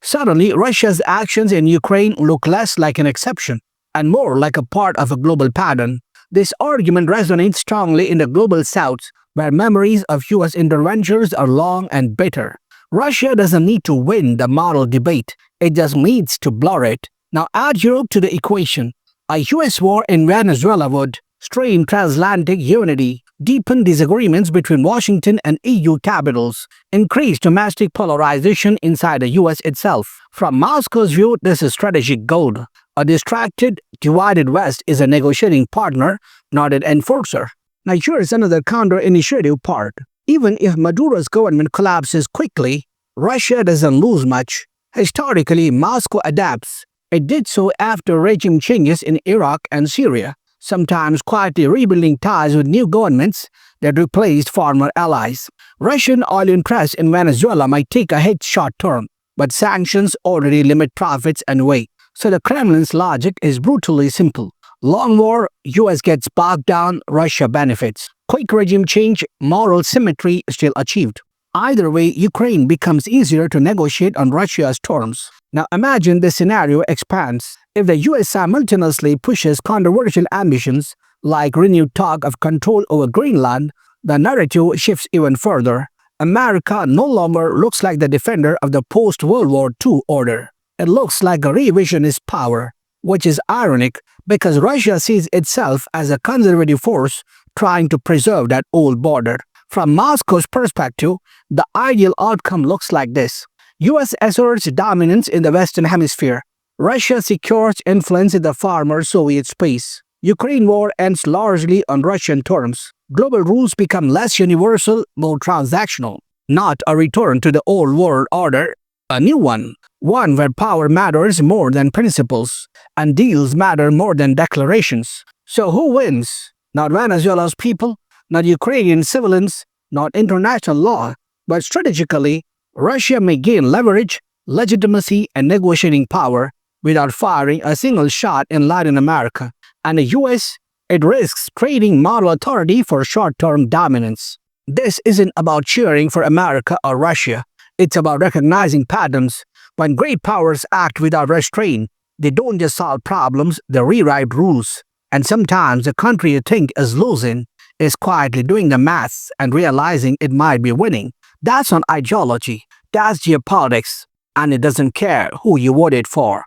Suddenly, Russia's actions in Ukraine look less like an exception and more like a part of a global pattern. This argument resonates strongly in the global south, where memories of US interventions are long and bitter. Russia doesn't need to win the moral debate, it just needs to blur it. Now add Europe to the equation. A US war in Venezuela would strain transatlantic unity, deepen disagreements between Washington and EU capitals, increase domestic polarization inside the US itself. From Moscow's view, this is strategic gold. A distracted, divided West is a negotiating partner, not an enforcer. Now here's another counter-initiative part. Even if Maduro's government collapses quickly, Russia doesn't lose much. Historically, Moscow adapts. It did so after regime changes in Iraq and Syria, sometimes quietly rebuilding ties with new governments that replaced former allies. Russian oil interests in Venezuela might take a hit short term, but sanctions already limit profits and weight. So the Kremlin's logic is brutally simple. Long war, US gets bogged down, Russia benefits. Quick regime change, moral symmetry still achieved. Either way, Ukraine becomes easier to negotiate on Russia's terms. Now imagine this scenario expands. If the US simultaneously pushes controversial ambitions like renewed talk of control over Greenland, the narrative shifts even further. America no longer looks like the defender of the post-World War II order. It looks like a revisionist power, which is ironic because Russia sees itself as a conservative force trying to preserve that old border. From Moscow's perspective, the ideal outcome looks like this. US asserts dominance in the Western Hemisphere. Russia secures influence in the former Soviet space. Ukraine war ends largely on Russian terms. Global rules become less universal, more transactional. Not a return to the old world order, a new one. One where power matters more than principles, and deals matter more than declarations. So who wins? Not Venezuela's people, not Ukrainian civilians, not international law, but strategically, Russia may gain leverage, legitimacy, and negotiating power without firing a single shot in Latin America. And the US, it risks trading moral authority for short-term dominance. This isn't about cheering for America or Russia. It's about recognizing patterns. When great powers act without restraint, they don't just solve problems, they rewrite rules. And sometimes the country you think is losing is quietly doing the maths and realizing it might be winning. That's not ideology, that's geopolitics, and it doesn't care who you voted for.